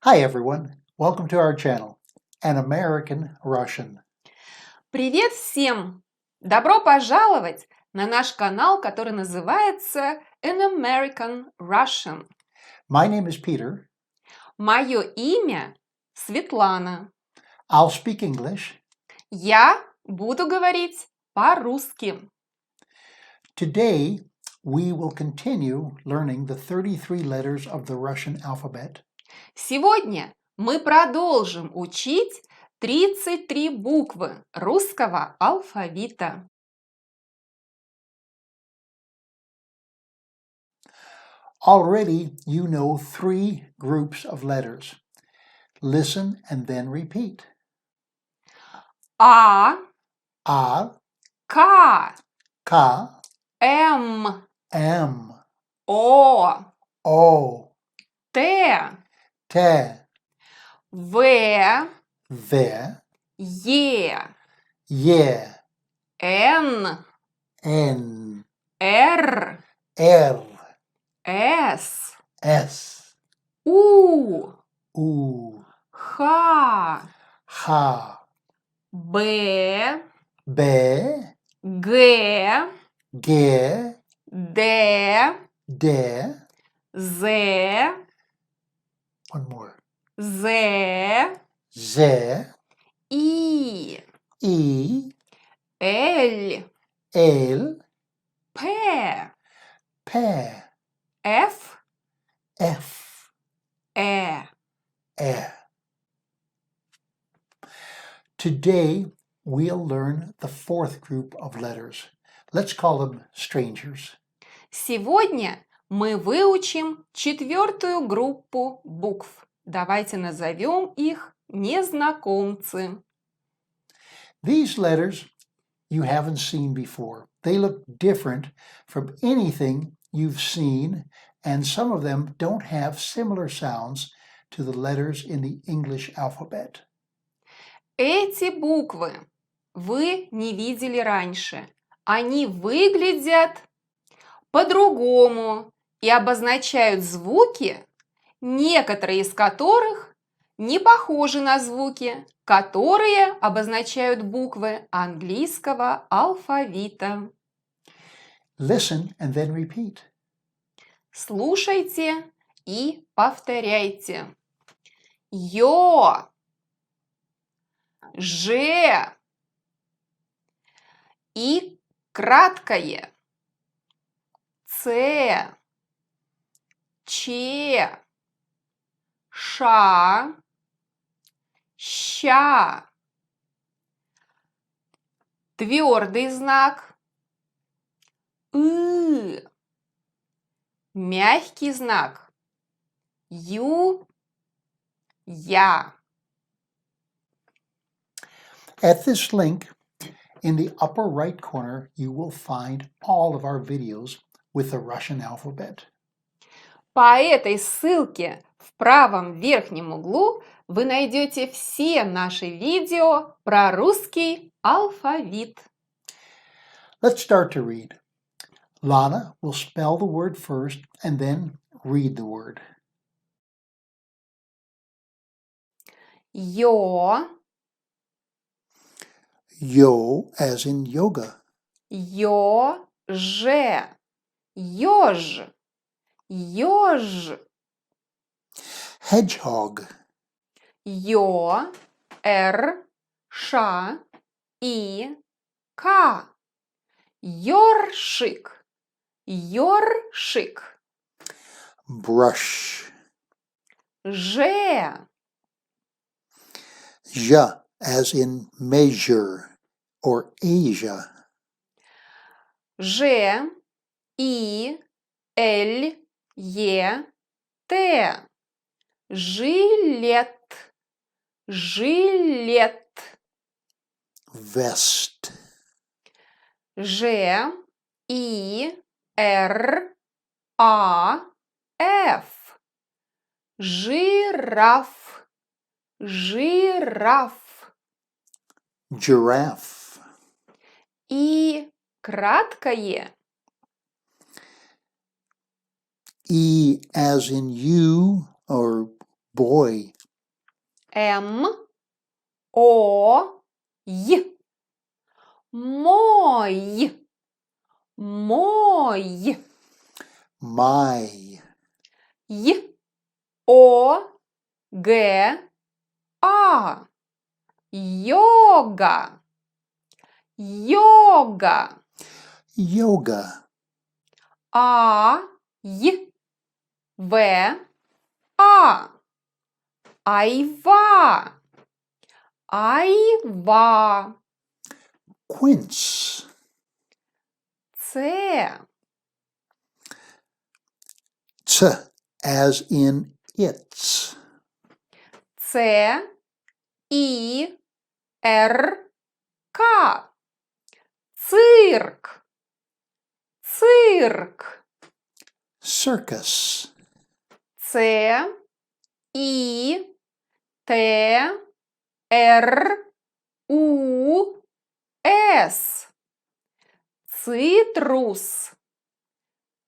Hi everyone, welcome to our channel, An American Russian. Привет всем! Добро пожаловать на наш канал, который называется An American Russian. My name is Peter. Мое имя Светлана. I'll speak English. Я буду говорить по-русски. Today, we will continue learning the 33 letters of the Russian alphabet. Сегодня мы продолжим учить 33 буквы русского алфавита. Already, you know 3 groups of letters. Listen and then repeat. А, A, К, K, М, M, О, O, Т, T, В, V, Е, Y, Н, N, Р, R, С, S, У, U, Х, H, Б, B, Г, G, Д, D, З, one more, З, Z, И, E, Л, L, П, P, Ф, F, Э. E. Today, we'll learn the 4th group of letters. Let's call them strangers. Сегодня мы выучим 4-ю группу букв. Давайте назовем их незнакомцы. These letters you haven't seen before. They look different from anything you've seen, and some of them don't have similar sounds to the letters in the English alphabet. Эти буквы вы не видели раньше. Они выглядят по-другому и обозначают звуки, некоторые из которых не похожи на звуки, которые обозначают буквы английского алфавита. Listen and then repeat. Слушайте и повторяйте. Ё, Ж и краткое. Ц, Ч, Ша, Ща. Твердый знак. Мягкий знак. Ю, Я. At this link, in the upper right corner, you will find all of our videos with the Russian alphabet. По этой ссылке в правом верхнем углу вы найдете все наши видео про русский алфавит. Let's start to read. Lana will spell the word first and then read the word. Ё, Yo as in yoga. Ё-же, ёж, ёж. Hedgehog. Ё, Р, Ша, И, К. Ёршик, ёршик. Brush. Ж, Ja as in measure or Asia. Ж, И, Л, Е, Т. Жилет, жилет. Vest. Ж, И, Р, А, Ф. Жираф, жираф. Giraffe. И краткое. E as in you or boy М, О, Й. Мой. Мой. My. Й, О, Г, А. Йога. Йога. Yoga. А, Й, В, А. Айва. Айва. Quince. Ц, T as in it's. Ц, И, Р, К. Цирк. Цирк. Circus. Ц, И, Т, Р, У, С. Цитрус.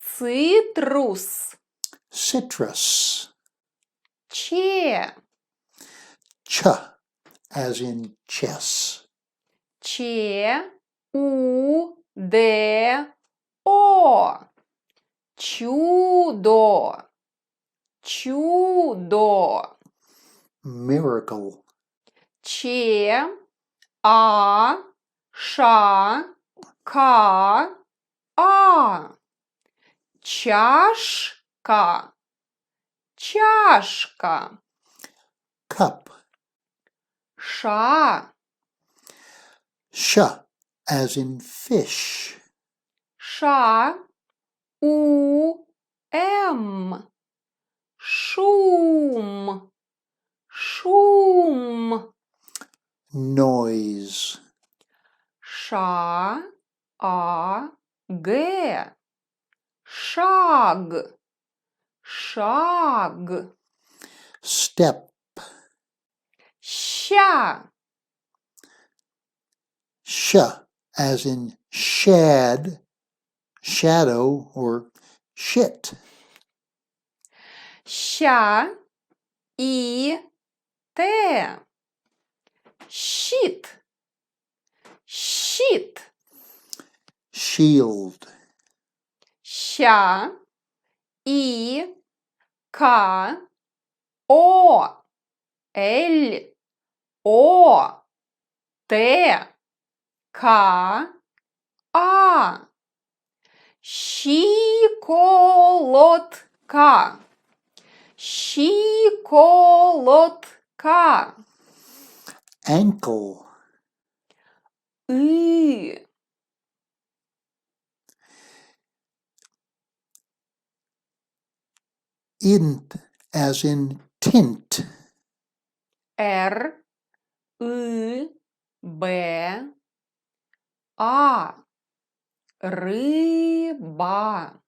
Цитрус. Citrus. Че. Ch as in chess. Че. У. Д. О. Чудо. Чудо. Miracle. Че. А. Ша. Ка. А. Чашка. Чашка. Cup. Ша. Sh as in fish. Ша. У. М. Шум. Шум. Noise. Ша. А. Г. Шаг. Шаг. Step. Ща. Sh as in shad, shadow, or shit. Ща. И. Т. Щит. Щит. Shield. Ща. И. К. О. Л. О. Т. К. А. Щиколотка. Щиколотка. Ankle. И. Int as in tint. Р. И. Б. А. Рыба.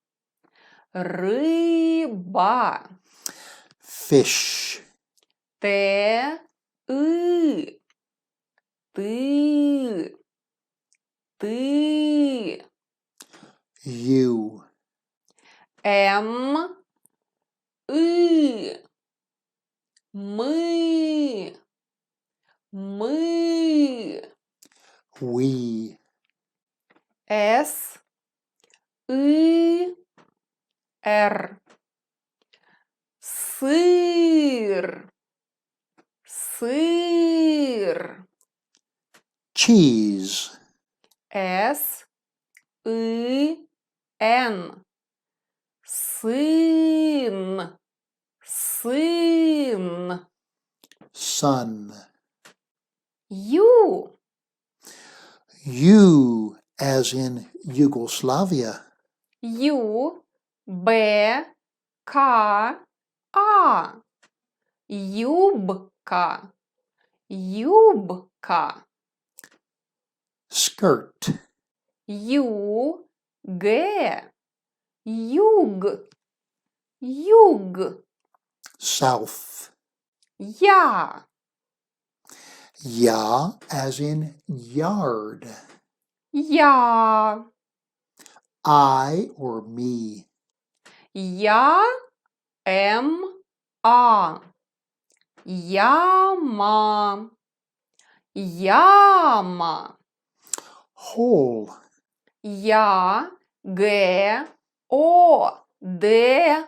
Рыба. Fish. Т. И. Ты. Ты. You. М. И. Мы. Мы. We. С. И. Р. Сыр. Сыр. Cheese. С. И. Н. Сын. Сын. Sun. Ю. U as in Yugoslavia. Ю. Б. К. А. Юбка. Юбка. Skirt. Ю. Г. Юг. Юг. South. Я. Ya as in yard. Я. I or me. Я. М. А. Яма. Яма. Whole. Я, Г, О, Д,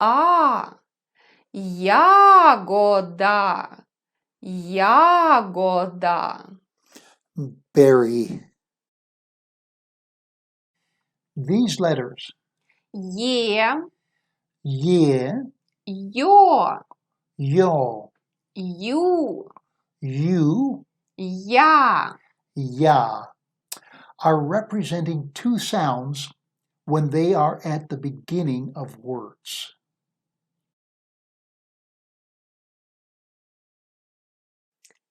А. Ягода. Ягода. Berry. These letters, Е, ye, Ё, yo, Ю, you, Я. ya, are representing two sounds when they are at the beginning of words.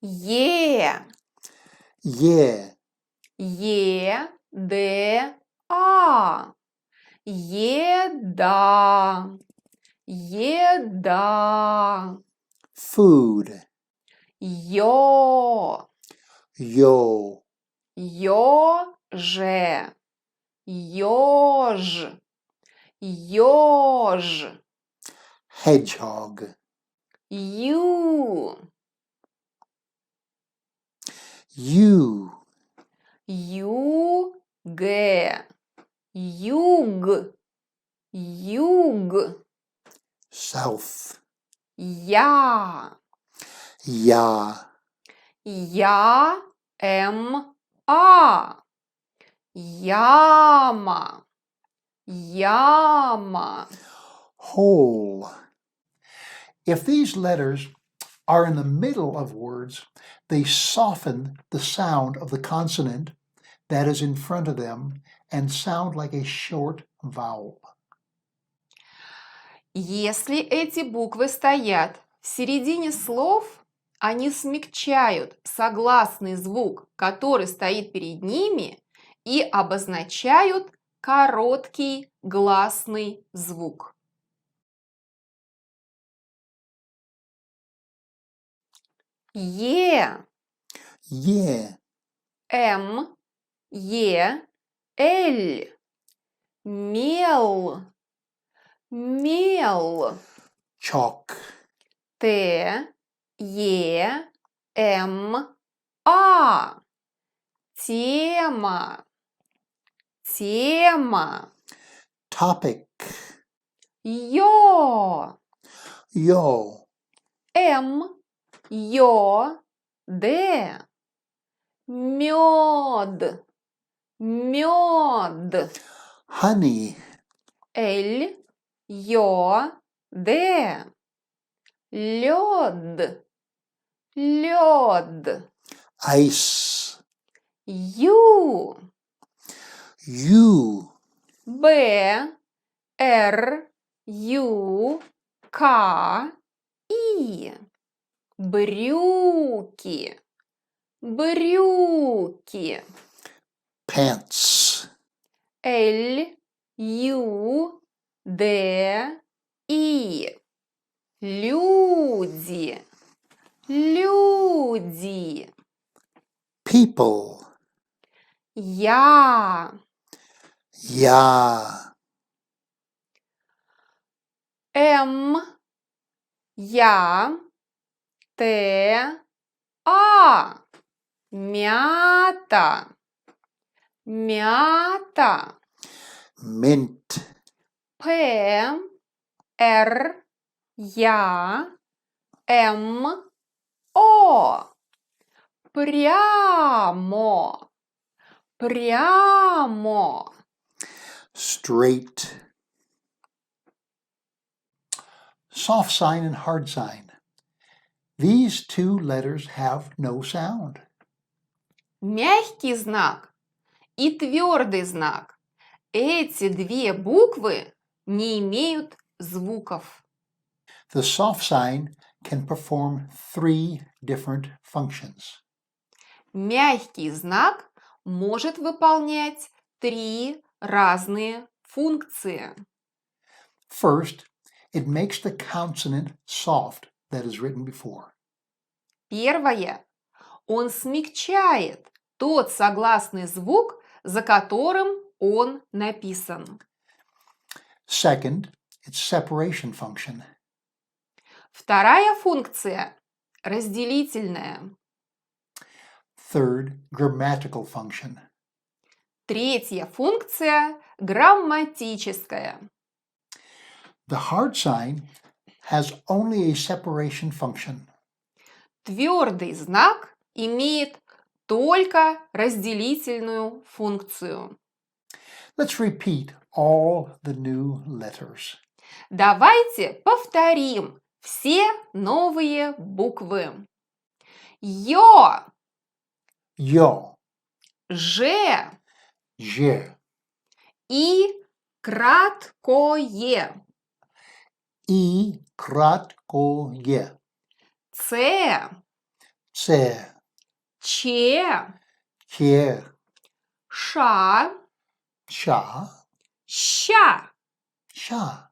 Е, Yeah, Е, Д, А. Еда. Еда. food, Ё, yo, Ёже. Ёж. Ёж. hedgehog, Ю. you, Юг. Юг. Юг. south, Я. ya, Я. А. Яма. Яма. whole. If these letters are in the middle of words, they soften the sound of the consonant that is in front of them and sound like a short vowel. Если эти буквы стоят в середине слов, они смягчают согласный звук, который стоит перед ними, и обозначают короткий гласный звук. Е, Yeah, М, Е, Л. Мел. Мел. chalk, Т, Е, М, А. Тема. Тема. topic, Ё. yo, М. Ё. Д. Мёд. Мёд. honey, Л. Ё. Д. Лёд. Лёд. ice, Ю. you, Б. Р. Ю. К. И. Брюки. Брюки. pants, Л. Ю. Д. И. Люди. Люди. people, Я. ya, М. Я. Т. А. Мята. Мята. mint, П. Р. Я. М. О. Прямо. Прямо. straight. Soft sign and hard sign. These two letters have no sound. Мягкий знак и твердый знак. Эти две буквы не имеют звуков. The soft sign can perform three different functions. Мягкий знак может выполнять 3 разные функции. First, it makes the consonant soft that is written before. Первое. Он смягчает тот согласный звук, за которым он написан. Second, its separation function. Вторая функция разделительное. Third, grammatical function. Третья функция грамматическая. The hard sign has only a separation function. Твердый знак имеет только разделительную функцию. Let's repeat all the new letters. Давайте повторим все новые буквы. Ё, Yo, Ж je, и краткое. i, kratkoje, Ц, ce, Че, che, Ша, sha, Ща. sha.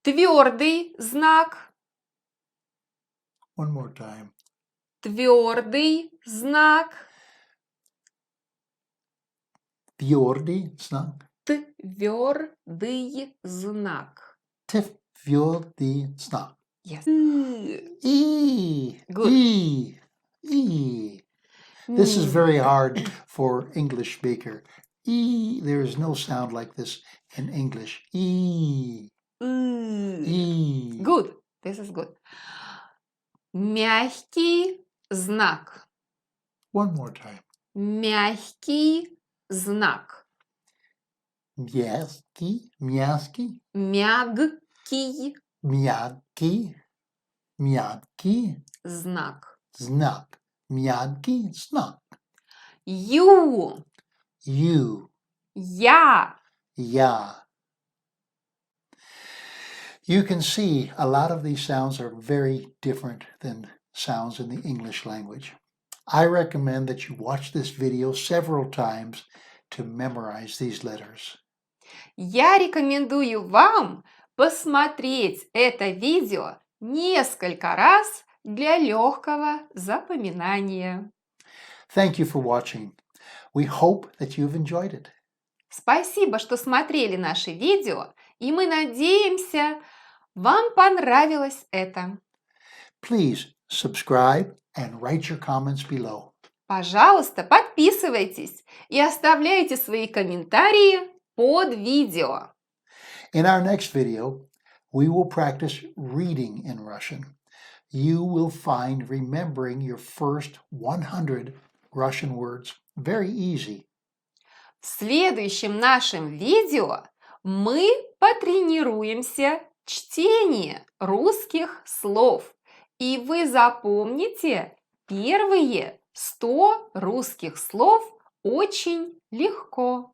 Твердый знак, One more time. твердый знак, Tjordi, знак. твердый знак. Tjordi, знак. Yes. E, Good. E, E. This is very hard for English speaker. E, there is no sound like this in English. E, E. Good. This is good. Мягкий знак. One more time. Мягкий знак. Myaski, myaski, Мягкий myaki, myaki, знак. znak. Myaki, znak. Ю. You, Я. ya. You can see a lot of these sounds are very different than sounds in the English language. I recommend that you watch this video several times to memorize these letters. Я рекомендую вам посмотреть это видео несколько раз для легкого запоминания. Thank you for watching. We hope that you've enjoyed it. Спасибо, что смотрели наше видео, и мы надеемся, вам понравилось это. Please subscribe and write your comments below. Пожалуйста, подписывайтесь и оставляйте свои комментарии под видео. In our next video, we will practice reading in Russian. You will find remembering your first 100 Russian words very easy. В следующем нашем видео мы потренируемся в чтении русских слов, и вы запомните первые 100 русских слов очень легко.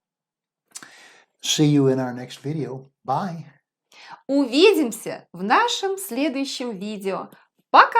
See you in our next video. Bye. Увидимся в нашем следующем видео. Пока!